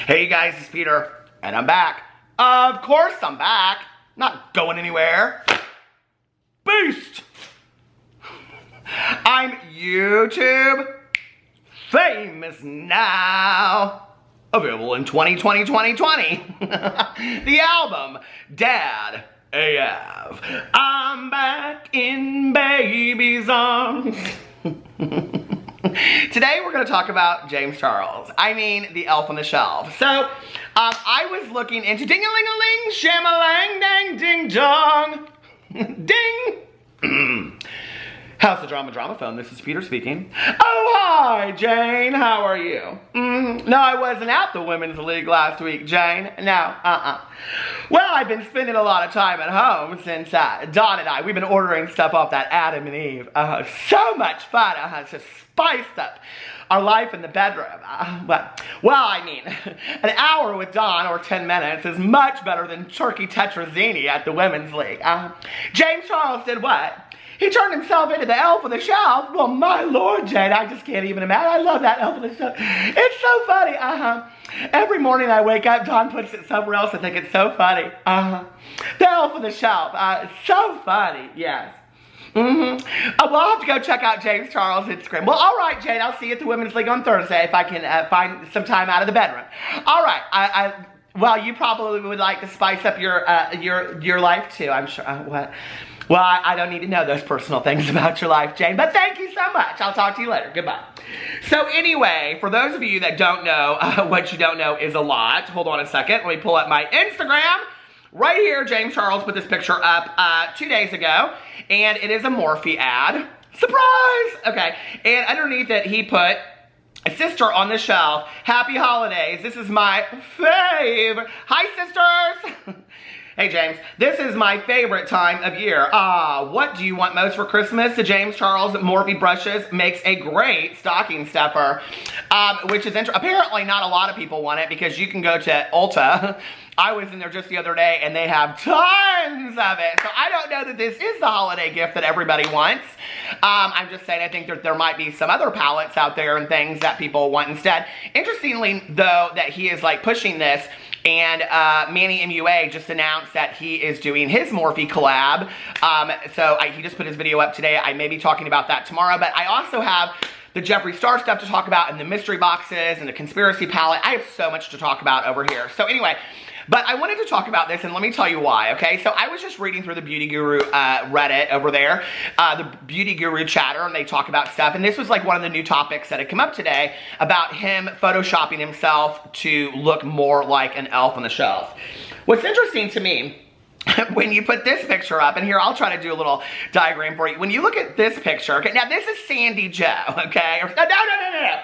Hey guys, it's Peter, and I'm back. Of course I'm back. Not going anywhere. Beast! I'm YouTube famous now. Available in 2020. The album, Dad AF. I'm back in baby's arms. Today we're going to talk about James Charles. I mean, the elf on the shelf. So, I was looking into ding-a-ling-a-ling, sham-a-lang, dang, ding-dong. Ding! How's the drama phone? This is Peter speaking. Oh, hi, Jane. How are you? No, I wasn't at the Women's League last week, Jane. No, Well, I've been spending a lot of time at home since Dawn and I, we've been ordering stuff off that Adam and Eve. So much fun. Just spiced up our life in the bedroom. Well, I mean, an hour with Dawn, or 10 minutes, is much better than turkey tetrazzini at the Women's League. James Charles did what? He turned himself into the elf on the shelf. Well, my Lord, Jane, I just can't even imagine. I love that elf on the shelf. It's so funny. Every morning I wake up, Dawn puts it somewhere else. I think it's so funny. The elf on the shelf. So funny, yes. Well, I'll have to go check out James Charles' Instagram. Well, all right, Jane, I'll see you at the Women's League on Thursday if I can find some time out of the bedroom. All right, well, you probably would like to spice up your life too, I'm sure. What? Well, I don't need to know those personal things about your life, Jane, but thank you so much. I'll talk to you later. Goodbye. So anyway, for those of you that don't know, what you don't know is a lot. Hold on a second. Let me pull up my Instagram. Right here, James Charles put this picture up 2 days ago, and it is a Morphe ad. Surprise! Okay, and underneath it, he put, a sister on the shelf, happy holidays. This is my favorite. Hi, sisters. Hey, James, this is my favorite time of year. What do you want most for Christmas? The James Charles Morphe brushes makes a great stocking stuffer, which is apparently not a lot of people want it because you can go to Ulta. I was in there just the other day and they have tons of it. So I don't know that this is the holiday gift that everybody wants. I'm just saying I think there might be some other palettes out there and things that people want instead. Interestingly, though, that he is like pushing this, and Manny MUA just announced that he is doing his Morphe collab. He just put his video up today. I may be talking about that tomorrow, but I also have the Jeffree Star stuff to talk about, and the mystery boxes, and the conspiracy palette. I have so much to talk about over here. So anyway, but I wanted to talk about this, and let me tell you why, okay? So I was just reading through the Beauty Guru Reddit over there, the Beauty Guru chatter, and they talk about stuff, and this was like one of the new topics that had come up today about him photoshopping himself to look more like an elf on the shelf. What's interesting to me, when you put this picture up, and here, I'll try to do a little diagram for you. When you look at this picture, okay, now this is Sandy Joe, okay? No.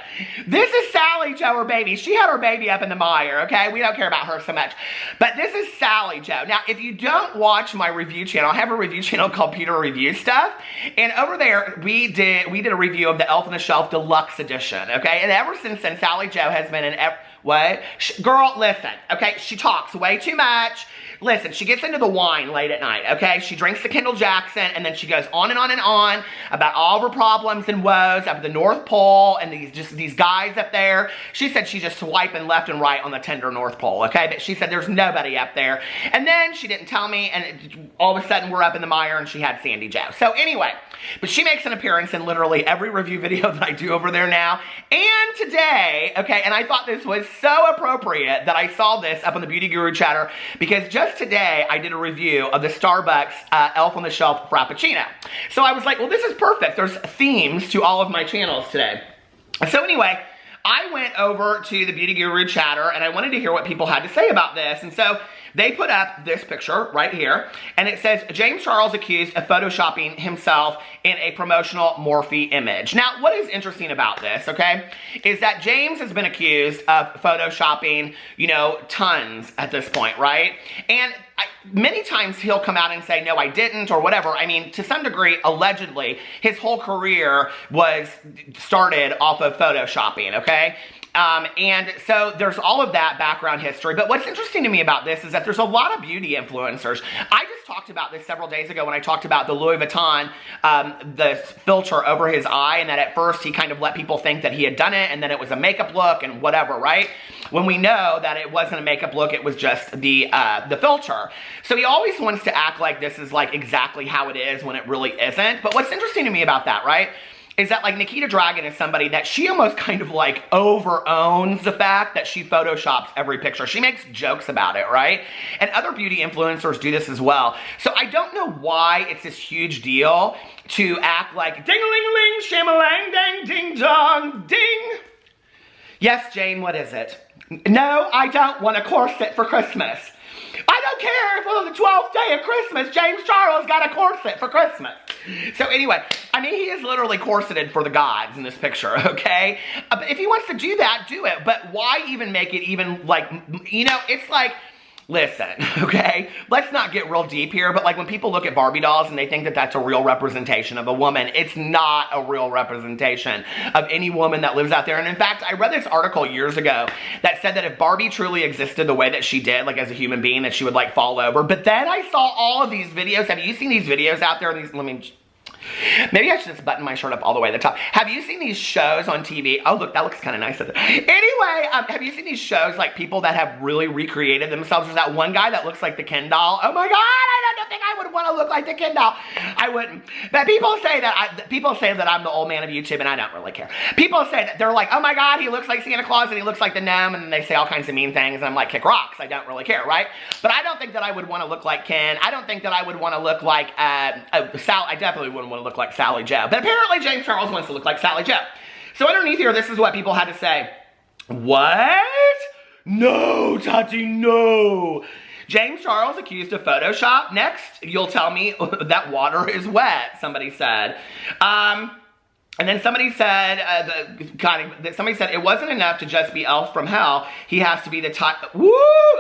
This is Sally Joe, her baby. She had her baby up in the mire, okay? We don't care about her so much. But this is Sally Joe. Now, if you don't watch my review channel, I have a review channel called Peter Reviews Stuff. And over there, we did a review of the Elf on the Shelf Deluxe Edition, okay? And ever since then, Sally Joe has been in what? Girl, listen, okay? She talks way too much. Listen, she gets into the wine late at night, okay? She drinks the Kendall Jackson, and then she goes on and on and on about all of her problems and woes up at the North Pole and these guys up there. She said she's just swiping left and right on the tender North Pole, okay? But she said there's nobody up there. And then she didn't tell me, and all of a sudden we're up in the mire, and she had Sandy Joe. So anyway, but she makes an appearance in literally every review video that I do over there now. And today, okay, and I thought this was so appropriate that I saw this up on the Beauty Guru chatter, because just today I did a review of the Starbucks Elf on the Shelf Frappuccino. So I was like, well, this is perfect. There's themes to all of my channels today. So anyway, I went over to the Beauty Guru chatter and I wanted to hear what people had to say about this. And so they put up this picture right here, and it says, James Charles accused of photoshopping himself in a promotional Morphe image. Now, what is interesting about this, okay, is that James has been accused of photoshopping, you know, tons at this point, right? And many times he'll come out and say, no, I didn't, or whatever. I mean, to some degree, allegedly, his whole career was started off of photoshopping, okay? And so there's all of that background history. But what's interesting to me about this is that there's a lot of beauty influencers. I just just talked about this several days ago when I talked about the Louis Vuitton, the filter over his eye, and that at first he kind of let people think that he had done it, and then it was a makeup look and whatever, right? When we know that it wasn't a makeup look, it was just the filter. So he always wants to act like this is like exactly how it is when it really isn't. But what's interesting to me about that, right, is that like Nikita Dragun is somebody that she almost kind of like over-owns the fact that she photoshops every picture. She makes jokes about it, right? And other beauty influencers do this as well. So I don't know why it's this huge deal to act like ding-a-ling-a-ling, sham-a-lang, dang, ding-dong, ding. Yes, Jane, what is it? No, I don't want a corset for Christmas. I don't care if on the 12th day of Christmas, James Charles got a corset for Christmas. So anyway, I mean, he is literally corseted for the gods in this picture, okay? But if he wants to do that, do it. But why even make it even like, you know, it's like, listen, okay? Let's not get real deep here, but like when people look at Barbie dolls and they think that that's a real representation of a woman, it's not a real representation of any woman that lives out there. And in fact, I read this article years ago that said that if Barbie truly existed the way that she did, like as a human being, that she would like fall over. But then I saw all of these videos. Have you seen these videos out there? These, maybe I should just button my shirt up all the way to the top. Have you seen these shows on TV? Oh, look, that looks kind of nice. Anyway, have you seen these shows, like people that have really recreated themselves? There's that one guy that looks like the Ken doll. Oh my God, I don't think I would want to look like the Ken doll. I wouldn't. But people say that I'm the old man of YouTube, and I don't really care. People say that they're like, oh my God, he looks like Santa Claus and he looks like the gnome, and then they say all kinds of mean things, and I'm like, kick rocks. I don't really care, right? But I don't think that I would want to look like Ken. I don't think that I would want to look like Sal. I definitely wouldn't want to look like Sally Joe. But apparently James Charles wants to look like Sally Joe. So underneath here, this is what people had to say. What? No, Tati, no. James Charles accused of Photoshop. Next, you'll tell me that water is wet, somebody said. And then somebody said, somebody said it wasn't enough to just be Elf from Hell. He has to be the type. Woo!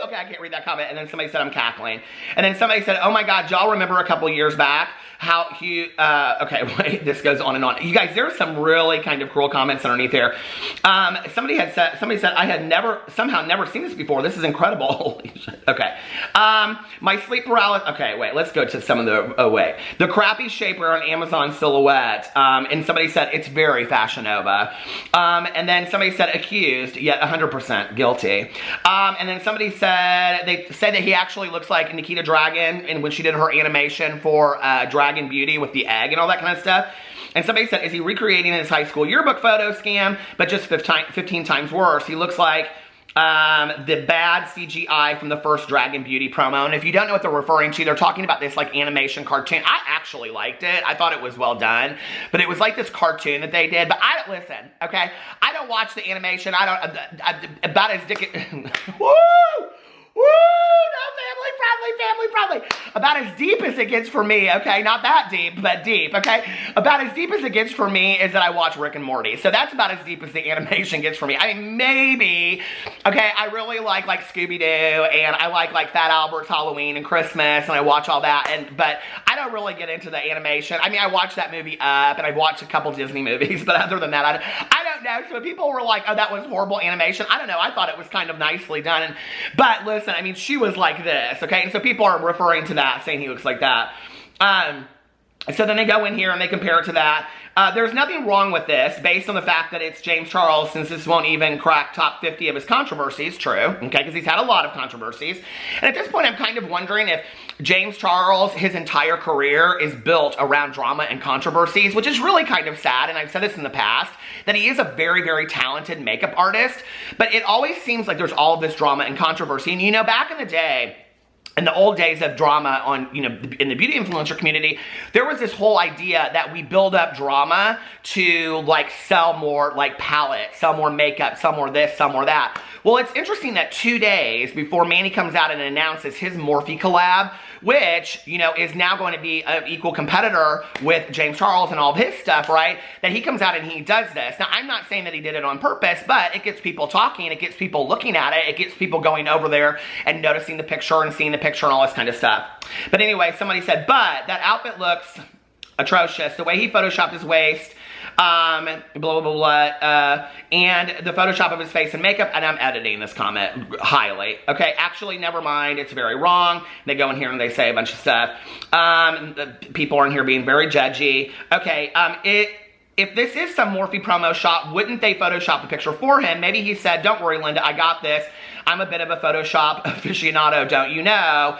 Okay, I can't read that comment. And then somebody said I'm cackling. And then somebody said, oh my God, y'all remember a couple years back how he, okay, wait, this goes on and on. You guys, there's some really kind of cruel comments underneath here. Somebody said, I had somehow never seen this before. This is incredible. Holy shit. Okay. My sleep paralysis. Okay, wait, let's go to some of the, oh wait. The crappy shapewear on Amazon Silhouette. And somebody said, it's very Fashion Nova. And then somebody said accused, yet 100% guilty. And then somebody said, they said that he actually looks like Nikita Dragun and when she did her animation for Dragon Beauty with the egg and all that kind of stuff. And somebody said, is he recreating his high school yearbook photo scam, but just 15 times worse? He looks like the bad CGI from the first Dragon Beauty promo. And if you don't know what they're referring to, they're talking about this like animation cartoon. I actually liked it. I thought it was well done, but it was like this cartoon that they did. But I don't listen, okay? I don't watch the animation. I don't, about as woo! Woo! No, family friendly. About as deep as it gets for me, okay? Not that deep, but deep, okay? About as deep as it gets for me is that I watch Rick and Morty. So that's about as deep as the animation gets for me. I mean, maybe, okay, I really like Scooby-Doo, and I like Fat Albert's Halloween and Christmas, and I watch all that, but I don't really get into the animation. I mean, I watched that movie Up, and I've watched a couple Disney movies, but other than that, I don't know. So people were like, oh, that was horrible animation. I don't know. I thought it was kind of nicely done, but listen, I mean, she was like this, okay? And so people are referring to that, saying he looks like that. So then they go in here and they compare it to that. There's nothing wrong with this based on the fact that it's James Charles, since this won't even crack top 50 of his controversies. True, okay, because he's had a lot of controversies. And at this point, I'm kind of wondering if James Charles, his entire career is built around drama and controversies, which is really kind of sad, and I've said this in the past, that he is a very, very talented makeup artist, but it always seems like there's all of this drama and controversy. And you know, back in the day, in the old days of drama on, you know, in the beauty influencer community, there was this whole idea that we build up drama to like sell more like palettes, sell more makeup, sell more this, sell more that. Well, it's interesting that 2 days before Manny comes out and announces his Morphe collab, which, you know, is now going to be an equal competitor with James Charles and all of his stuff, right? That he comes out and he does this. Now, I'm not saying that he did it on purpose, but it gets people talking, it gets people looking at it, it gets people going over there and noticing the picture and seeing the picture and all this kind of stuff. But anyway, somebody said, but that outfit looks atrocious. The way he photoshopped his waist, blah, blah, blah, blah, and the Photoshop of his face and makeup, and I'm editing this comment highly. Okay, actually, never mind, it's very wrong. They go in here and they say a bunch of stuff. People are in here being very judgy. Okay, if this is some Morphe promo shot, wouldn't they Photoshop the picture for him? Maybe he said, don't worry, Linda, I got this. I'm a bit of a Photoshop aficionado, don't you know?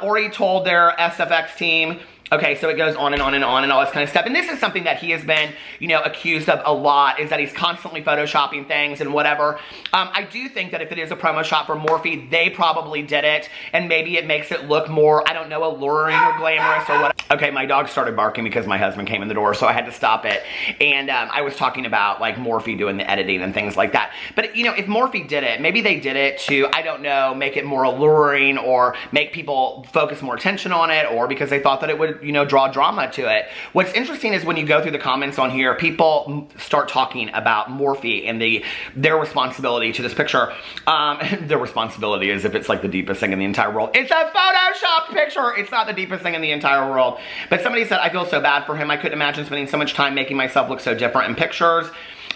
Or he told their SFX team. Okay, so it goes on and on and on and all this kind of stuff. And this is something that he has been, you know, accused of a lot, is that he's constantly Photoshopping things and whatever. I do think that if it is a promo shot for Morphe, they probably did it. And maybe it makes it look more, I don't know, alluring or glamorous or what. Okay, my dog started barking because my husband came in the door, so I had to stop it. And I was talking about, like, Morphe doing the editing and things like that. But, you know, if Morphe did it, maybe they did it to, I don't know, make it more alluring or make people focus more attention on it, or because they thought that it would, you know, draw drama to it. What's interesting is when you go through the comments on here, people start talking about Morphe and their responsibility to this picture. Their responsibility is if it's like the deepest thing in the entire world. It's a Photoshop picture. It's not the deepest thing in the entire world. But somebody said, I feel so bad for him. I couldn't imagine spending so much time making myself look so different in pictures.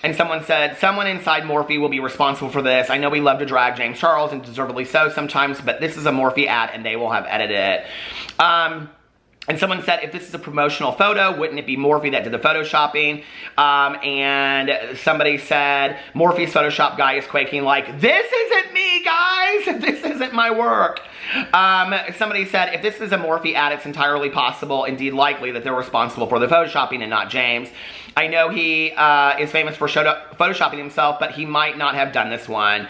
And someone said, someone inside Morphe will be responsible for this. I know we love to drag James Charles, and deservedly so sometimes, but this is a Morphe ad and they will have edited it. And someone said, if this is a promotional photo, wouldn't it be Morphe that did the Photoshopping? And somebody said, Morphe's Photoshop guy is quaking like, this isn't me, guys! This isn't my work. Somebody said, if this is a Morphe ad, it's entirely possible, indeed likely, that they're responsible for the Photoshopping and not James. I know he is famous for Photoshopping himself, but he might not have done this one.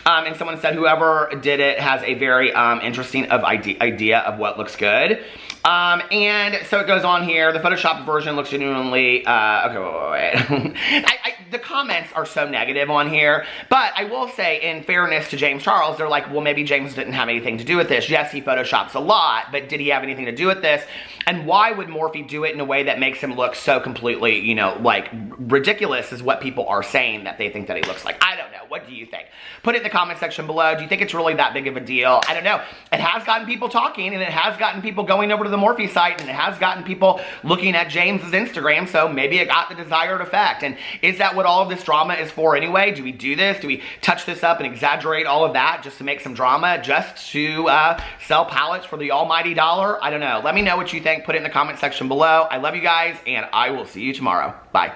And someone said, whoever did it has a very interesting idea of what looks good. And so it goes on here. The Photoshop version looks genuinely, okay, wait. The comments are so negative on here, but I will say, in fairness to James Charles, they're like, well, maybe James didn't have anything to do with this. Yes, he Photoshops a lot, but did he have anything to do with this? And why would Morphe do it in a way that makes him look so completely, you know, like, ridiculous is what people are saying that they think that he looks like. I don't know. What do you think? Put it in the comment section below. Do you think it's really that big of a deal? I don't know. It has gotten people talking, and it has gotten people going over to the Morphe site, and it has gotten people looking at James's Instagram, so maybe it got the desired effect. And is that what all of this drama is for anyway? Do we do this? Do we touch this up and exaggerate all of that just to make some drama, just to sell palettes for the almighty dollar? I don't know. Let me know what you think. Put it in the comment section below. I love you guys, and I will see you tomorrow. Bye.